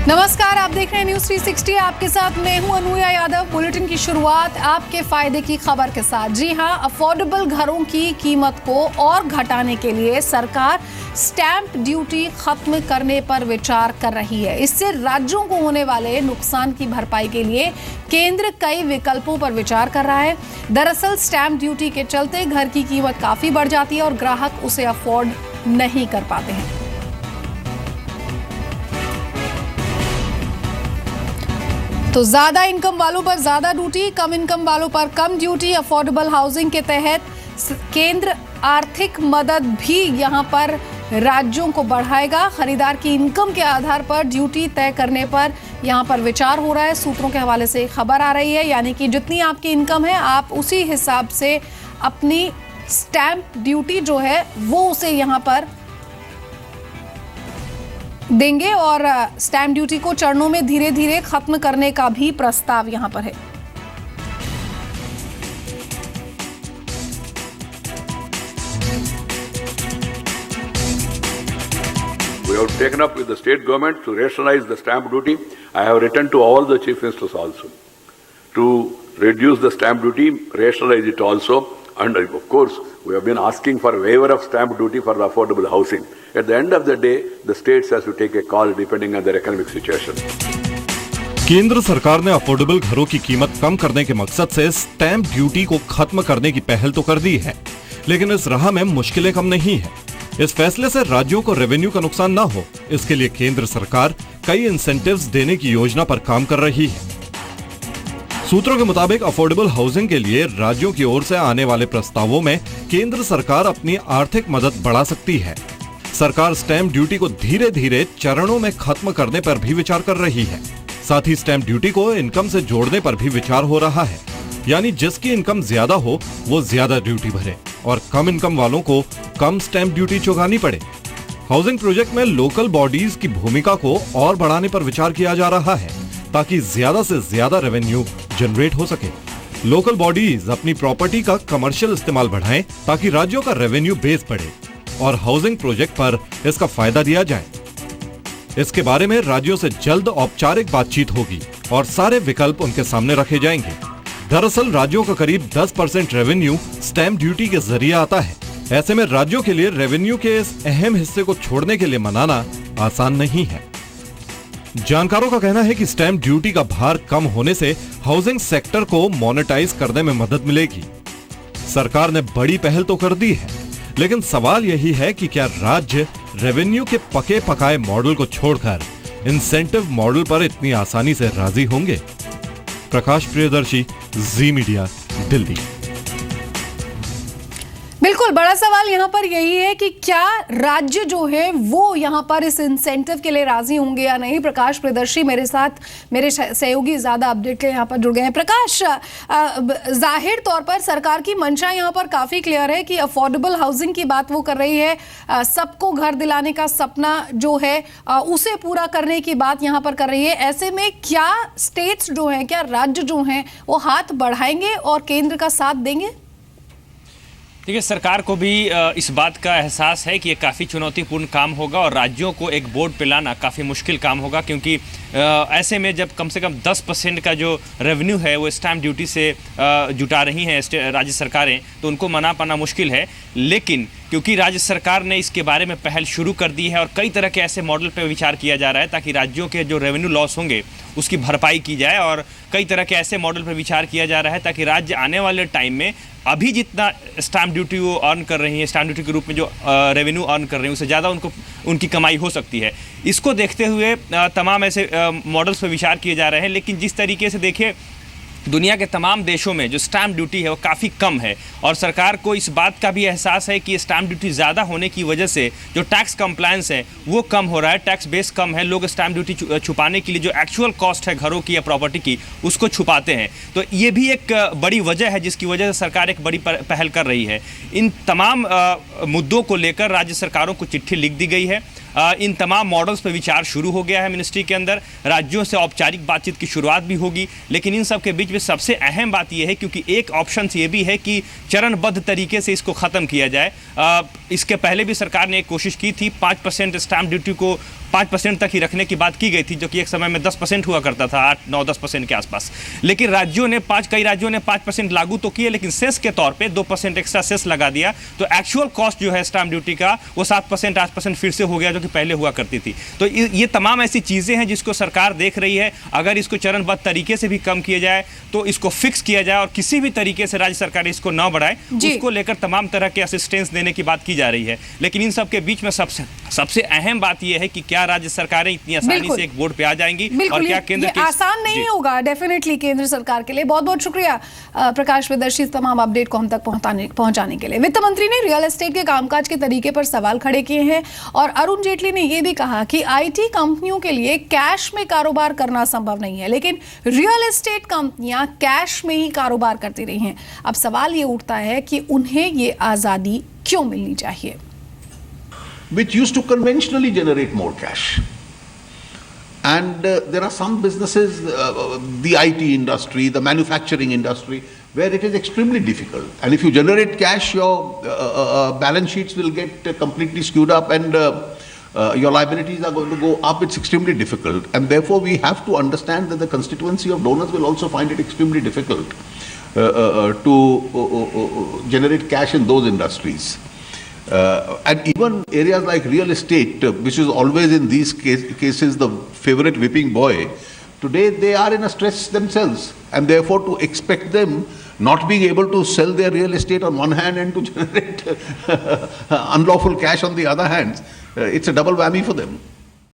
नमस्कार, आप देख रहे हैं न्यूज 360। आपके साथ मैं हूं अनुया यादव। बुलेटिन की शुरुआत आपके फायदे की खबर के साथ। जी हां, अफोर्डेबल घरों की कीमत को और घटाने के लिए सरकार स्टैंप ड्यूटी खत्म करने पर विचार कर रही है। इससे राज्यों को होने वाले नुकसान की भरपाई के लिए केंद्र कई विकल्पों पर विचार कर रहा है। दरअसल स्टैंप ड्यूटी के चलते घर की कीमत काफी बढ़ जाती है और ग्राहक उसे अफोर्ड नहीं कर पाते हैं। तो ज्यादा इनकम वालों पर ज्यादा ड्यूटी, कम इनकम वालों पर कम ड्यूटी। अफोर्डेबल हाउसिंग के तहत केंद्र आर्थिक मदद भी यहां पर राज्यों को बढ़ाएगा। खरीदार की इनकम के आधार पर ड्यूटी तय करने पर यहां पर विचार हो रहा है। सूत्रों के हवाले से खबर आ रही है, यानी कि जितनी आपकी इनकम है आप उसी हिसाब से अपनी स्टैंप ड्यूटी जो है वो उसे यहां पर देंगे और स्टैंप ड्यूटी को चरणों में धीरे धीरे खत्म करने का भी प्रस्ताव यहां पर है। We have taken up with the state government to rationalize the stamp duty. I have written to all the chief ministers also to reduce the stamp duty, rationalize it also, and of course we have been asking for waiver of stamp duty for the affordable housing. At the end of the day, the states has to take a call depending on their economic situation. केंद्र सरकार ने affordable घरों की कीमत कम करने के मकसद से स्टैंप ड्यूटी को खत्म करने की पहल तो कर दी है, लेकिन इस राह में मुश्किलें कम नहीं है। इस फैसले से राज्यों को रेवेन्यू का नुकसान न हो, इसके लिए केंद्र सरकार कई इंसेंटिव्स देने की योजना पर काम कर रही है। सूत्रों के मुताबिक अफोर्डेबल हाउसिंग के लिए राज्यों की ओर से आने वाले प्रस्तावों में केंद्र सरकार अपनी आर्थिक मदद बढ़ा सकती है। सरकार स्टैंप ड्यूटी को धीरे धीरे चरणों में खत्म करने पर भी विचार कर रही है। साथ ही स्टैंप ड्यूटी को इनकम से जोड़ने पर भी विचार हो रहा है, यानी जिसकी इनकम ज्यादा हो वो ज्यादा ड्यूटी भरे और कम इनकम वालों को कम स्टैंप ड्यूटी चुकानी पड़े। हाउसिंग प्रोजेक्ट में लोकल बॉडीज की भूमिका को और बढ़ाने पर विचार किया जा रहा है ताकि ज्यादा से ज्यादा रेवेन्यू जनरेट हो सके। लोकल बॉडीज अपनी प्रॉपर्टी का कमर्शियल इस्तेमाल बढ़ाएं ताकि राज्यों का रेवेन्यू बेस बढ़े और हाउसिंग प्रोजेक्ट पर इसका फायदा दिया जाए। इसके बारे में राज्यों से जल्द औपचारिक बातचीत होगी और सारे विकल्प उनके सामने रखे जाएंगे। दरअसल राज्यों का करीब 10% रेवेन्यू स्टैंप ड्यूटी के जरिए आता है। ऐसे में राज्यों के लिए रेवेन्यू के इस अहम हिस्से को छोड़ने के लिए मनाना आसान नहीं है। जानकारों का कहना है कि स्टैंप ड्यूटी का भार कम होने से हाउसिंग सेक्टर को मोनेटाइज करने में मदद मिलेगी। सरकार ने बड़ी पहल तो कर दी है, लेकिन सवाल यही है कि क्या राज्य रेवेन्यू के पके पकाए मॉडल को छोड़कर इंसेंटिव मॉडल पर इतनी आसानी से राजी होंगे? प्रकाश प्रियदर्शी, जी मीडिया, दिल्ली। बिल्कुल, बड़ा सवाल यहाँ पर यही है कि क्या राज्य जो है वो यहाँ पर इस इंसेंटिव के लिए राजी होंगे या नहीं। प्रकाश प्रियदर्शी मेरे साथ, मेरे सहयोगी ज्यादा अपडेट के यहाँ पर जुड़ गए हैं। प्रकाश, जाहिर तौर पर सरकार की मंशा यहाँ पर काफी क्लियर है कि अफोर्डेबल हाउसिंग की बात वो कर रही है, सबको घर दिलाने का सपना जो है उसे पूरा करने की बात यहाँ पर कर रही है। ऐसे में क्या स्टेट्स जो हैं, क्या राज्य जो हैं वो हाथ बढ़ाएंगे और केंद्र का साथ देंगे? देखिए, सरकार को भी इस बात का एहसास है कि ये काफ़ी चुनौतीपूर्ण काम होगा और राज्यों को एक बोर्ड पे लाना काफ़ी मुश्किल काम होगा, क्योंकि ऐसे में जब कम से कम 10% का जो रेवेन्यू है वो स्टैंप ड्यूटी से जुटा रही हैं राज्य सरकारें, तो उनको मना पाना मुश्किल है। लेकिन क्योंकि राज्य सरकार ने इसके बारे में पहल शुरू कर दी है और कई तरह के ऐसे मॉडल पर विचार किया जा रहा है ताकि राज्यों के जो रेवेन्यू लॉस होंगे उसकी भरपाई की जाए, और कई तरह के ऐसे मॉडल पर विचार किया जा रहा है ताकि राज्य आने वाले टाइम में अभी जितना स्टैंप ड्यूटी वो अर्न कर रही है, स्टैंप ड्यूटी के रूप में जो रेवेन्यू अर्न कर रही है, उससे ज़्यादा उनकी कमाई हो सकती है। इसको देखते हुए तमाम ऐसे मॉडल्स पर विचार किए जा रहे हैं। लेकिन जिस तरीके से देखिए, दुनिया के तमाम देशों में जो स्टैंप ड्यूटी है वो काफ़ी कम है और सरकार को इस बात का भी एहसास है कि स्टैंप ड्यूटी ज़्यादा होने की वजह से जो टैक्स कंप्लायंस है वो कम हो रहा है, टैक्स बेस कम है। लोग स्टैंप ड्यूटी छुपाने के लिए जो एक्चुअल कॉस्ट है घरों की या प्रॉपर्टी की उसको छुपाते हैं। तो ये भी एक बड़ी वजह है जिसकी वजह से सरकार एक बड़ी पहल कर रही है। इन तमाम मुद्दों को लेकर राज्य सरकारों को चिट्ठी लिख दी गई है। इन तमाम मॉडल्स पर विचार शुरू हो गया है मिनिस्ट्री के अंदर। राज्यों से औपचारिक बातचीत की शुरुआत भी होगी, लेकिन इन सब के बीच में सबसे अहम बात यह है, क्योंकि एक ऑप्शन ये भी है कि चरणबद्ध तरीके से इसको ख़त्म किया जाए। इसके पहले भी सरकार ने एक कोशिश की थी 5% स्टैंप ड्यूटी को 5% तक ही रखने की बात की गई थी, जो कि एक समय में 10% हुआ करता था, 8-9-10% के आसपास। लेकिन कई राज्यों ने 5% लागू तो किए, लेकिन सेस के तौर पे 2% एक्स्ट्रा सेस लगा दिया। तो एक्चुअल कॉस्ट जो है स्टैंप ड्यूटी का वो 7%, 8% फिर से हो गया, जो कि पहले हुआ करती थी। तो ये तमाम ऐसी चीजें हैं जिसको सरकार देख रही है। अगर इसको चरणबद्ध तरीके से भी कम किया जाए तो इसको फिक्स किया जाए, और किसी भी तरीके से राज्य सरकार इसको न बढ़ाए, उसको लेकर तमाम तरह के असिस्टेंस देने की बात की जा रही है। लेकिन इन सब के बीच में सबसे अहम बात यह है कि क्या राज्य सरकारें इतनी आसानी से एक बोर्ड पे आ जाएंगी, और क्या केंद्र के आसान नहीं होगा डेफिनेटली केंद्र सरकार के लिए। बहुत बहुत शुक्रिया प्रकाश प्रियदर्शी, तमाम अपडेट को हम तक पहुंचाने के लिए। वित्त मंत्री ने रियल एस्टेट के कामकाज के तरीके पर सवाल खड़े किए हैं, और अरुण जेटली ने यह भी कहा कि आईटी कंपनियों के लिए कैश में कारोबार करना संभव नहीं है, लेकिन रियल एस्टेट कंपनियां कैश में ही कारोबार करती रही हैं। अब सवाल ये उठता है कि उन्हें ये आजादी क्यों मिलनी चाहिए? Which used to conventionally generate more cash. And there are some businesses, the IT industry, the manufacturing industry, where it is extremely difficult. And if you generate cash, your balance sheets will get completely skewed up, and your liabilities are going to go up. It's extremely difficult. And therefore, we have to understand that the constituency of donors will also find it extremely difficult to generate cash in those industries. And even areas like real estate, which is always in these cases the favorite whipping boy, today they are in a stress themselves, and therefore to expect them not being able to sell their real estate on one hand and to generate unlawful cash on the other hand, it's a double whammy for them.